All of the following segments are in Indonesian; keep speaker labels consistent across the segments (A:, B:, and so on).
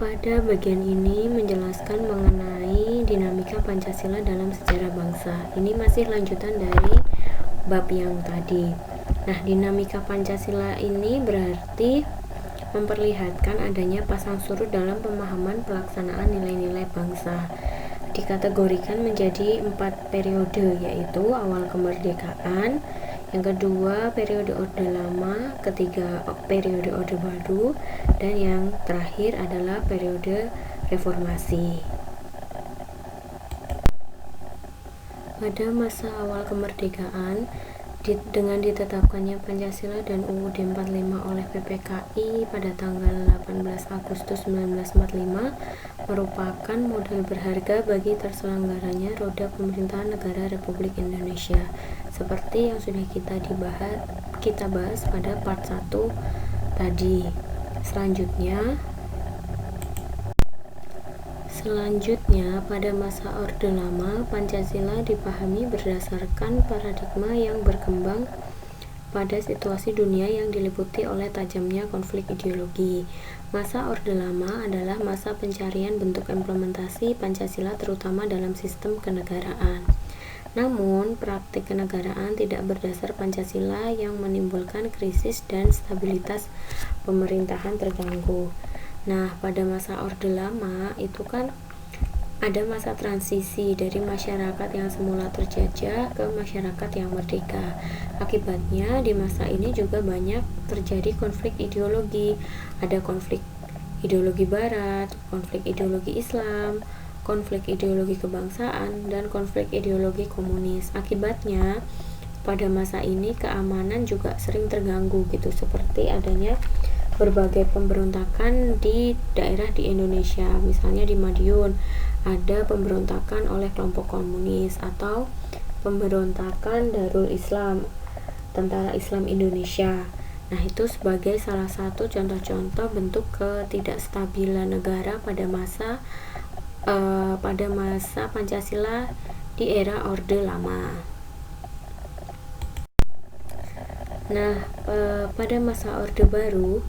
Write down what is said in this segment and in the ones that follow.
A: Pada bagian ini menjelaskan mengenai dinamika Pancasila dalam sejarah bangsa. Ini masih lanjutan dari bab yang tadi. Nah, dinamika Pancasila ini berarti memperlihatkan adanya pasang surut dalam pemahaman pelaksanaan nilai-nilai bangsa. Dikategorikan menjadi 4 periode, yaitu awal kemerdekaan, yang kedua periode Orde Lama, ketiga periode Orde Baru, dan yang terakhir adalah periode Reformasi. Pada masa awal kemerdekaan, dengan ditetapkannya Pancasila dan UUD 45 oleh PPKI pada tanggal 18 Agustus 1945 merupakan modal berharga bagi terselenggaranya roda pemerintahan negara Republik Indonesia, seperti yang sudah kita bahas pada part 1 tadi. Selanjutnya, pada masa Orde Lama, Pancasila dipahami berdasarkan paradigma yang berkembang pada situasi dunia yang diliputi oleh tajamnya konflik ideologi. Masa Orde Lama adalah masa pencarian bentuk implementasi Pancasila terutama dalam sistem kenegaraan. Namun, praktik kenegaraan tidak berdasar Pancasila yang menimbulkan krisis dan stabilitas pemerintahan terganggu. Nah, pada masa Orde Lama itu kan ada masa transisi dari masyarakat yang semula terjajah ke masyarakat yang merdeka. Akibatnya di masa ini juga banyak terjadi konflik ideologi. Ada konflik ideologi barat, konflik ideologi Islam, konflik ideologi kebangsaan, dan konflik ideologi komunis. Akibatnya pada masa ini keamanan juga sering terganggu gitu, seperti adanya berbagai pemberontakan di daerah di Indonesia. Misalnya di Madiun ada pemberontakan oleh kelompok komunis, atau pemberontakan Darul Islam, Tentara Islam Indonesia. Nah, itu sebagai salah satu contoh-contoh bentuk ketidakstabilan negara pada masa Pancasila di era Orde Lama. Nah, pada masa Orde Baru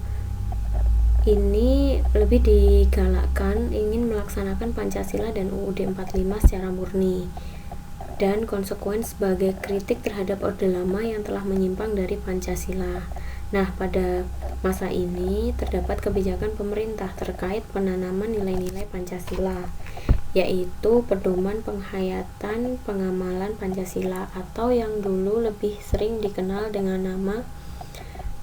A: ini lebih digalakkan ingin melaksanakan Pancasila dan UUD 45 secara murni dan konsekuen sebagai kritik terhadap Orde Lama yang telah menyimpang dari Pancasila. Nah, pada masa ini terdapat kebijakan pemerintah terkait penanaman nilai-nilai Pancasila, yaitu pedoman penghayatan pengamalan Pancasila atau yang dulu lebih sering dikenal dengan nama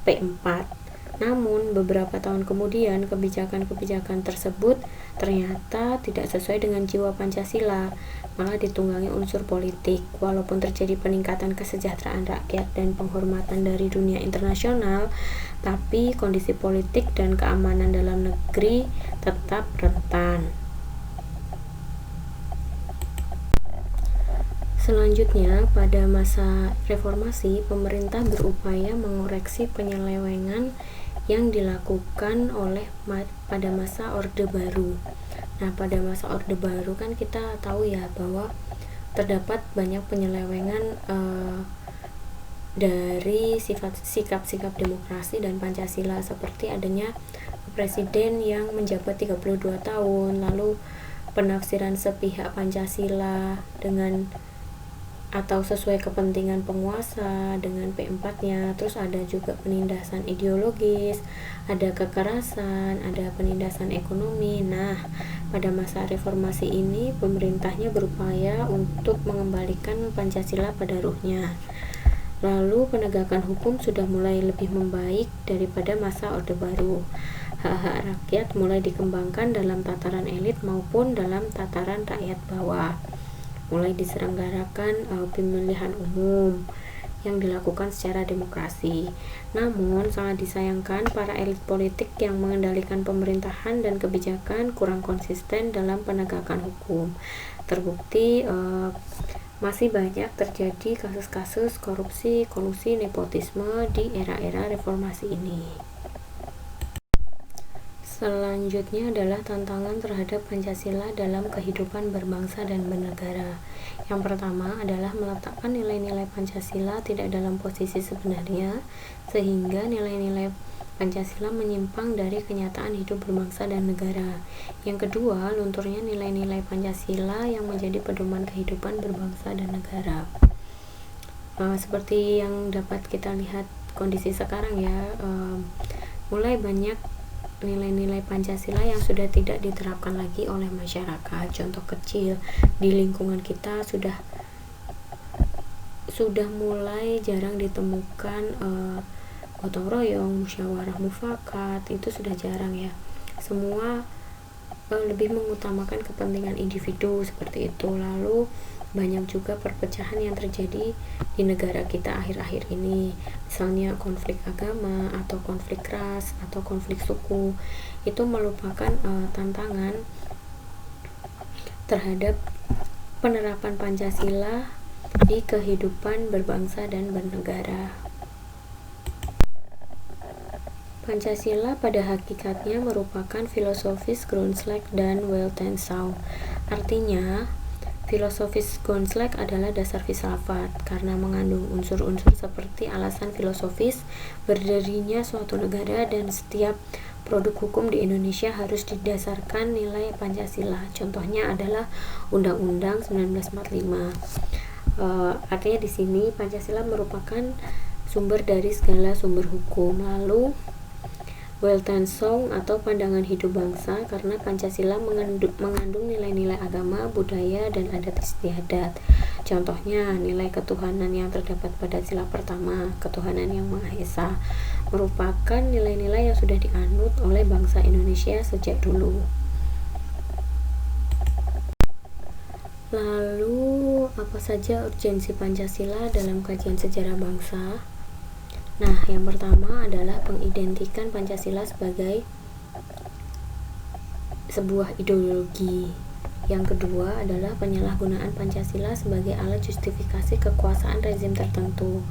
A: P4. Namun, beberapa tahun kemudian, kebijakan-kebijakan tersebut ternyata tidak sesuai dengan jiwa Pancasila, malah ditunggangi unsur politik. Walaupun terjadi peningkatan kesejahteraan rakyat dan penghormatan dari dunia internasional, tapi kondisi politik dan keamanan dalam negeri tetap rentan. Selanjutnya, pada masa reformasi, pemerintah berupaya mengoreksi penyelewengan yang dilakukan pada masa Orde Baru. Nah, pada masa Orde Baru kan kita tahu ya bahwa terdapat banyak penyelewengan dari sikap-sikap demokrasi dan Pancasila, seperti adanya presiden yang menjabat 32 tahun, lalu penafsiran sepihak Pancasila dengan atau sesuai kepentingan penguasa dengan P4-nya. Terus ada juga penindasan ideologis, ada kekerasan, ada penindasan ekonomi. Nah, pada masa reformasi ini pemerintahnya berupaya untuk mengembalikan Pancasila pada ruhnya. Lalu penegakan hukum sudah mulai lebih membaik daripada masa Orde Baru. Hak-hak rakyat mulai dikembangkan dalam tataran elit maupun dalam tataran rakyat bawah. Mulai diselenggarakan pemilihan umum yang dilakukan secara demokrasi. Namun, sangat disayangkan para elit politik yang mengendalikan pemerintahan dan kebijakan kurang konsisten dalam penegakan hukum. Terbukti masih banyak terjadi kasus-kasus korupsi, kolusi, nepotisme di era-era reformasi ini. Selanjutnya adalah tantangan terhadap Pancasila dalam kehidupan berbangsa dan bernegara. Yang pertama adalah meletakkan nilai-nilai Pancasila tidak dalam posisi sebenarnya, sehingga nilai-nilai Pancasila menyimpang dari kenyataan hidup berbangsa dan negara. Yang kedua, lunturnya nilai-nilai Pancasila yang menjadi pedoman kehidupan berbangsa dan negara. Seperti yang dapat kita lihat kondisi sekarang ya, mulai banyak nilai-nilai Pancasila yang sudah tidak diterapkan lagi oleh masyarakat. Contoh kecil, di lingkungan kita sudah mulai jarang ditemukan gotong royong, musyawarah mufakat, itu sudah jarang ya. Semua lebih mengutamakan kepentingan individu seperti itu. Lalu banyak juga perpecahan yang terjadi di negara kita akhir-akhir ini, misalnya konflik agama atau konflik ras atau konflik suku. Itu merupakan tantangan terhadap penerapan Pancasila di kehidupan berbangsa dan bernegara. Pancasila pada hakikatnya merupakan filosofis Grundslag dan Weltanschauung. Artinya, filosofis Grundslag adalah dasar filsafat karena mengandung unsur-unsur seperti alasan filosofis berdirinya suatu negara, dan setiap produk hukum di Indonesia harus didasarkan nilai Pancasila. Contohnya adalah Undang-Undang 1945. Artinya di sini Pancasila merupakan sumber dari segala sumber hukum. Lalu Weltanschauung atau pandangan hidup bangsa, karena Pancasila mengandung nilai-nilai agama, budaya, dan adat istiadat. Contohnya, nilai ketuhanan yang terdapat pada sila pertama, ketuhanan yang Maha Esa, merupakan nilai-nilai yang sudah dianut oleh bangsa Indonesia sejak dulu. Lalu, apa saja urgensi Pancasila dalam kajian sejarah bangsa? Nah, yang pertama adalah pengidentikan Pancasila sebagai sebuah ideologi. Yang kedua adalah penyalahgunaan Pancasila sebagai alat justifikasi kekuasaan rezim tertentu.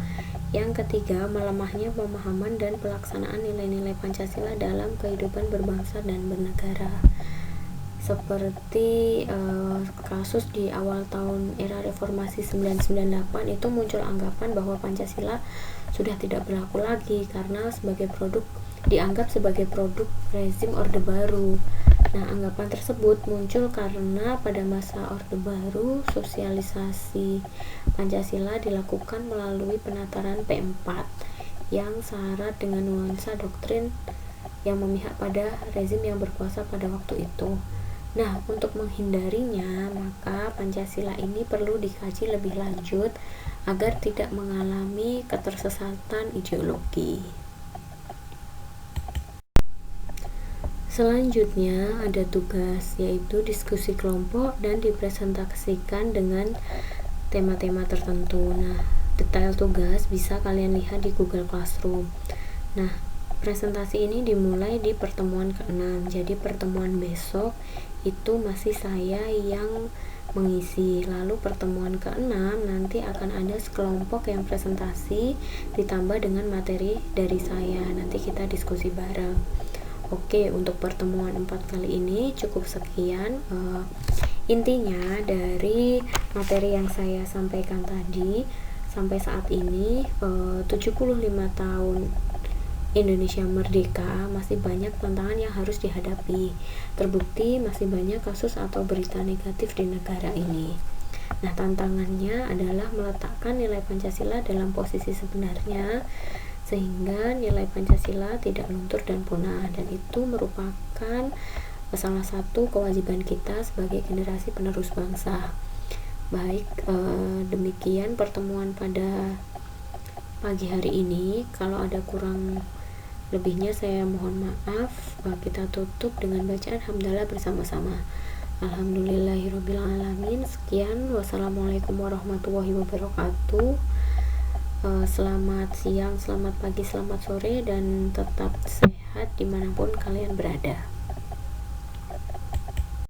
A: Yang ketiga, melemahnya pemahaman dan pelaksanaan nilai-nilai Pancasila dalam kehidupan berbangsa dan bernegara. Seperti kasus di awal tahun era reformasi 998, itu muncul anggapan bahwa Pancasila sudah tidak berlaku lagi karena dianggap sebagai produk rezim Orde Baru. Nah, anggapan tersebut muncul karena pada masa Orde Baru sosialisasi Pancasila dilakukan melalui penataran P4 yang syarat dengan nuansa doktrin yang memihak pada rezim yang berkuasa pada waktu itu. Nah, untuk menghindarinya, maka Pancasila ini perlu dikaji lebih lanjut agar tidak mengalami ketersesatan ideologi. Selanjutnya ada tugas, yaitu diskusi kelompok dan dipresentasikan dengan tema-tema tertentu. Nah, detail tugas bisa kalian lihat di Google Classroom. Nah, presentasi ini dimulai di pertemuan ke-6. Jadi pertemuan besok itu masih saya yang mengisi. Lalu pertemuan ke-6 nanti akan ada sekelompok yang presentasi ditambah dengan materi dari saya. Nanti kita diskusi bareng. Oke, untuk pertemuan 4 kali ini cukup sekian. Intinya dari materi yang saya sampaikan tadi, sampai saat ini 75 tahun Indonesia merdeka, masih banyak tantangan yang harus dihadapi. Terbukti masih banyak kasus atau berita negatif di negara ini. Nah, tantangannya adalah meletakkan nilai Pancasila dalam posisi sebenarnya sehingga nilai Pancasila tidak luntur dan punah, dan itu merupakan salah satu kewajiban kita sebagai generasi penerus bangsa. Baik, demikian pertemuan pada pagi hari ini. Kalau ada kurang lebihnya saya mohon maaf. Kita tutup dengan bacaan hamdalah bersama-sama. Alhamdulillahirrabbilalamin. Sekian, wassalamualaikum warahmatullahi wabarakatuh. Selamat siang, selamat pagi, selamat sore, dan tetap sehat dimanapun kalian berada.